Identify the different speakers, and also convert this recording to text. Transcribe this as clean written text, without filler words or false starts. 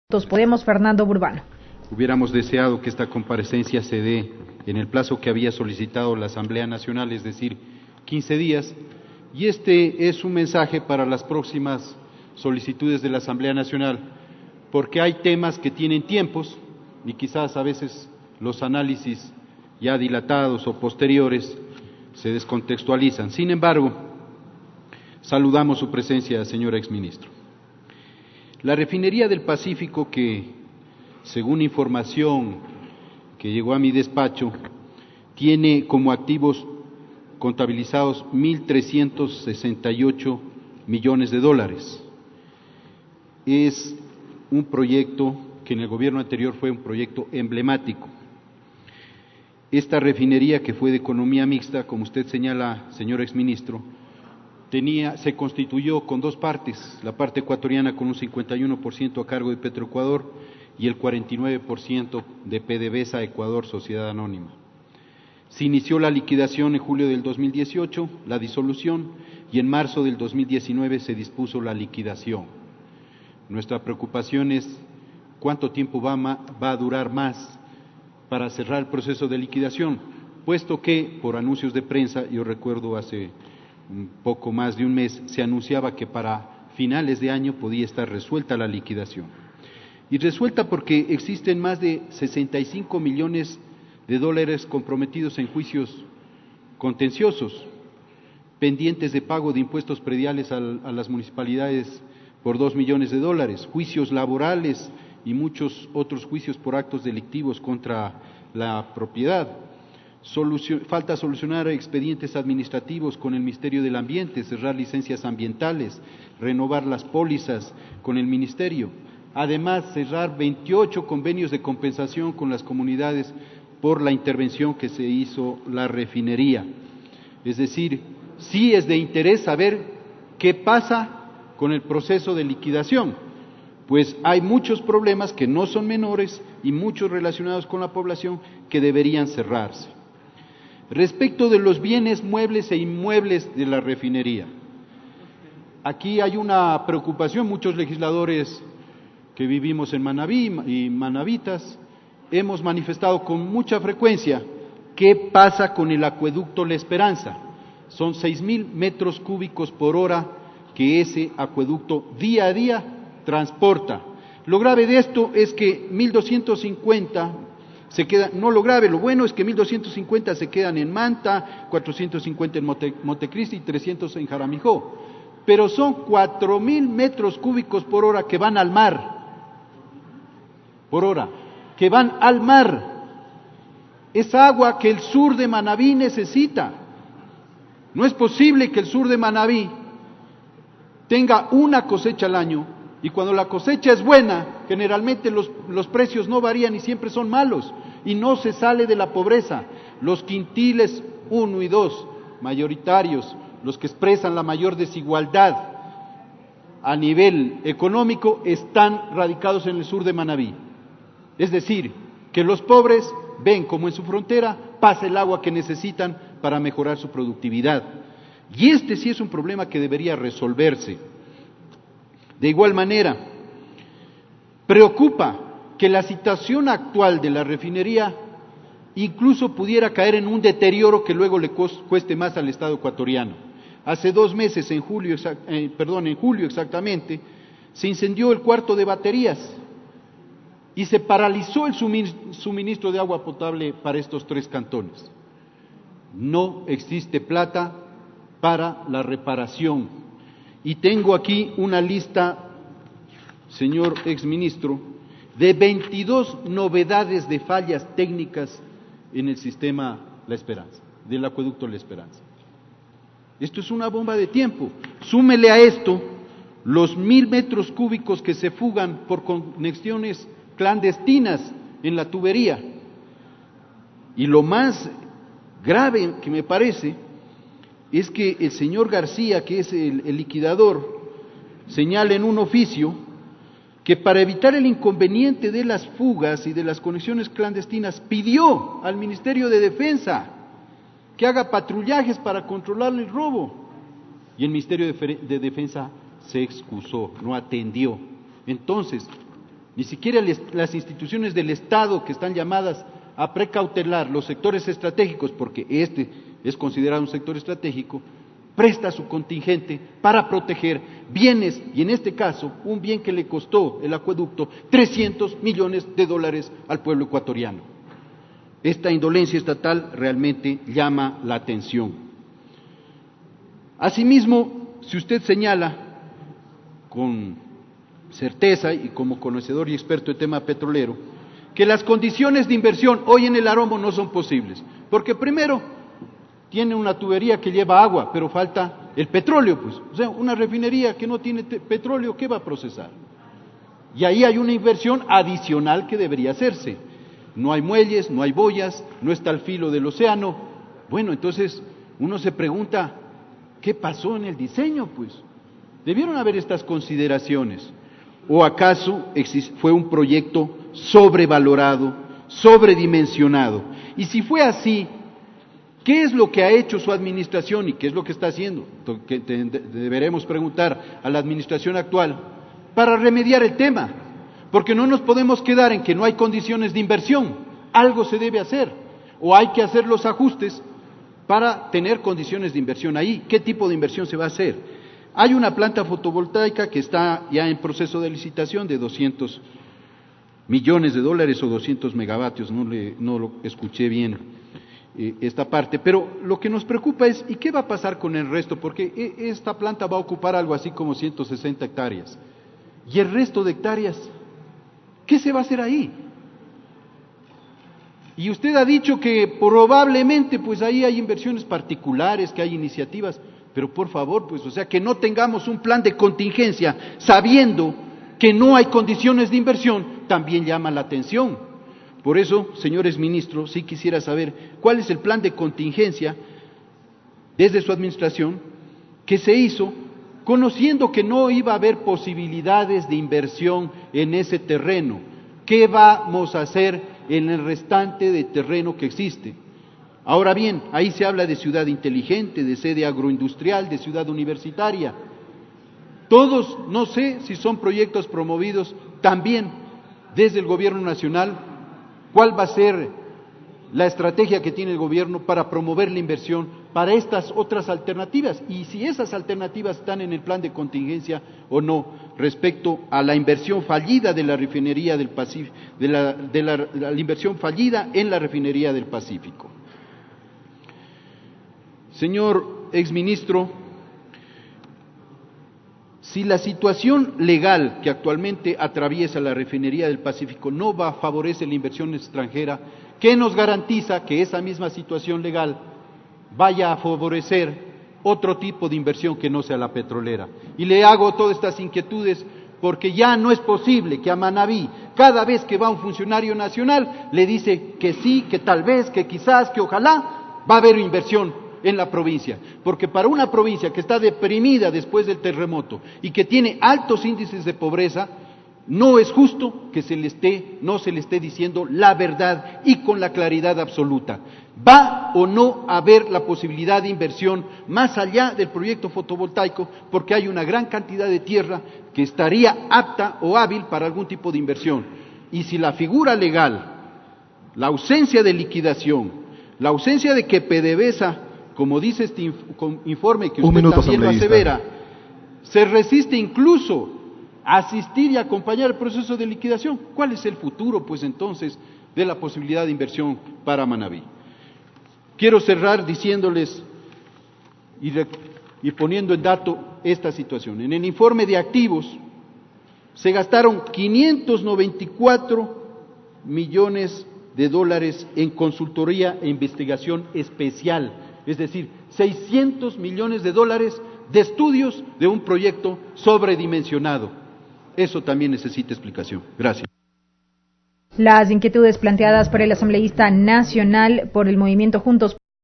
Speaker 1: Podemos, Fernando Burbano.
Speaker 2: Hubiéramos deseado que esta comparecencia se dé en el plazo que había solicitado la Asamblea Nacional, es decir, 15 días, y este es un mensaje para las próximas solicitudes de la Asamblea Nacional, porque hay temas que tienen tiempos y quizás a veces los análisis ya dilatados o posteriores se descontextualizan. Sin embargo, saludamos su presencia, señor exministro. La refinería del Pacífico, que según información que llegó a mi despacho, tiene como activos contabilizados 1.368 millones de dólares. Es un proyecto que en el gobierno anterior fue un proyecto emblemático. Esta refinería, que fue de economía mixta, como usted señala, señor exministro, se constituyó con dos partes, la parte ecuatoriana con un 51% a cargo de Petroecuador y el 49% de PDVSA Ecuador Sociedad Anónima. Se inició la liquidación en julio del 2018, la disolución, y en marzo del 2019 se dispuso la liquidación. Nuestra preocupación es cuánto tiempo va a durar más para cerrar el proceso de liquidación, puesto que por anuncios de prensa, yo recuerdo hace un poco más de un mes, se anunciaba que para finales de año podía estar resuelta la liquidación. Y resuelta porque existen más de 65 millones de dólares comprometidos en juicios contenciosos, pendientes de pago de impuestos prediales a las municipalidades por 2 millones de dólares, juicios laborales y muchos otros juicios por actos delictivos contra la propiedad. Falta solucionar expedientes administrativos con el Ministerio del Ambiente, cerrar licencias ambientales, renovar las pólizas con el Ministerio. Además, cerrar 28 convenios de compensación con las comunidades por la intervención que se hizo la refinería. Es decir, sí es de interés saber qué pasa con el proceso de liquidación, pues hay muchos problemas que no son menores y muchos relacionados con la población que deberían cerrarse. Respecto de los bienes muebles e inmuebles de la refinería, aquí hay una preocupación. Muchos legisladores que vivimos en Manabí y manavitas hemos manifestado con mucha frecuencia qué pasa con el acueducto La Esperanza. Son 6.000 metros cúbicos por hora que ese acueducto día a día transporta. Lo grave de esto es que 1.250 se quedan, no lo grave, lo bueno es que 1.250 se quedan en Manta, 450 en Montecristi y 300 en Jaramijó, pero son 4.000 metros cúbicos por hora que van al mar, que van al mar. Es agua que el sur de Manabí necesita. No es posible que el sur de Manabí tenga una cosecha al año, y cuando la cosecha es buena, generalmente los precios no varían y siempre son malos, y no se sale de la pobreza. Los quintiles 1 y 2, mayoritarios, los que expresan la mayor desigualdad a nivel económico, están radicados en el sur de Manabí. Es decir, que los pobres ven como en su frontera pasa el agua que necesitan para mejorar su productividad. Y este sí es un problema que debería resolverse. De igual manera, preocupa que la situación actual de la refinería incluso pudiera caer en un deterioro que luego le cueste más al Estado ecuatoriano. Hace 2 meses, en julio exactamente, se incendió el cuarto de baterías y se paralizó el suministro de agua potable para estos 3 cantones. No existe plata para la reparación. Y tengo aquí una lista, señor exministro, de 22 novedades de fallas técnicas en el sistema La Esperanza, del acueducto La Esperanza. Esto es una bomba de tiempo. Súmele a esto los 1.000 metros cúbicos que se fugan por conexiones clandestinas en la tubería. Y lo más grave que me parece es que el señor García, que es el liquidador, señala en un oficio que para evitar el inconveniente de las fugas y de las conexiones clandestinas, pidió al Ministerio de Defensa que haga patrullajes para controlar el robo. Y el Ministerio de Defensa se excusó, no atendió. Entonces, ni siquiera las instituciones del Estado que están llamadas a precautelar los sectores estratégicos, porque este es considerado un sector estratégico, presta su contingente para proteger bienes, y en este caso, un bien que le costó el acueducto $300 millones al pueblo ecuatoriano. Esta indolencia estatal realmente llama la atención. Asimismo, si usted señala con certeza y como conocedor y experto en tema petrolero, que las condiciones de inversión hoy en el Aromo no son posibles, porque primero tiene una tubería que lleva agua, pero falta el petróleo, pues. O sea, una refinería que no tiene petróleo, ¿qué va a procesar? Y ahí hay una inversión adicional que debería hacerse. No hay muelles, no hay boyas, no está al filo del océano. Bueno, entonces uno se pregunta, ¿qué pasó en el diseño, pues? Debieron haber estas consideraciones. ¿O acaso fue un proyecto sobrevalorado, sobredimensionado? Y si fue así, ¿qué es lo que ha hecho su administración y qué es lo que está haciendo? Que deberemos preguntar a la administración actual para remediar el tema, porque no nos podemos quedar en que no hay condiciones de inversión. Algo se debe hacer, o hay que hacer los ajustes para tener condiciones de inversión ahí. ¿Qué tipo de inversión se va a hacer? Hay una planta fotovoltaica que está ya en proceso de licitación de $200 millones o 200 megavatios, no lo escuché bien esta parte, pero lo que nos preocupa es, ¿y qué va a pasar con el resto? Porque esta planta va a ocupar algo así como 160 hectáreas, y el resto de hectáreas, ¿qué se va a hacer ahí? Y usted ha dicho que probablemente pues ahí hay inversiones particulares, que hay iniciativas, pero por favor, pues, o sea, que no tengamos un plan de contingencia sabiendo que no hay condiciones de inversión, también llama la atención. Por eso, señores ministros, sí quisiera saber cuál es el plan de contingencia desde su administración que se hizo conociendo que no iba a haber posibilidades de inversión en ese terreno. ¿Qué vamos a hacer en el restante de terreno que existe? Ahora bien, ahí se habla de ciudad inteligente, de sede agroindustrial, de ciudad universitaria. Todos, no sé si son proyectos promovidos también desde el gobierno nacional. ¿Cuál va a ser la estrategia que tiene el gobierno para promover la inversión para estas otras alternativas? Y si esas alternativas están en el plan de contingencia o no, respecto a la inversión fallida de la refinería del Pacífico, la inversión fallida en la refinería del Pacífico. Señor exministro, si la situación legal que actualmente atraviesa la refinería del Pacífico no favorece la inversión extranjera, ¿qué nos garantiza que esa misma situación legal vaya a favorecer otro tipo de inversión que no sea la petrolera? Y le hago todas estas inquietudes porque ya no es posible que a Manabí, cada vez que va un funcionario nacional, le dice que sí, que tal vez, que quizás, que ojalá, va a haber inversión en la provincia, porque para una provincia que está deprimida después del terremoto y que tiene altos índices de pobreza, no es justo que no se le esté diciendo la verdad y con la claridad absoluta. ¿Va o no a haber la posibilidad de inversión más allá del proyecto fotovoltaico? Porque hay una gran cantidad de tierra que estaría apta o hábil para algún tipo de inversión. Y si la figura legal, la ausencia de liquidación, la ausencia de que PDVSA, como dice este informe que usted también lo asevera, se resiste incluso a asistir y acompañar el proceso de liquidación, ¿cuál es el futuro, pues entonces, de la posibilidad de inversión para Manabí? Quiero cerrar diciéndoles y poniendo en dato esta situación. En el informe de activos se gastaron $594 millones en consultoría e investigación especial, es decir, $600 millones de estudios de un proyecto sobredimensionado. Eso también necesita explicación. Gracias.
Speaker 1: Las inquietudes planteadas por el asambleísta nacional por el movimiento Juntos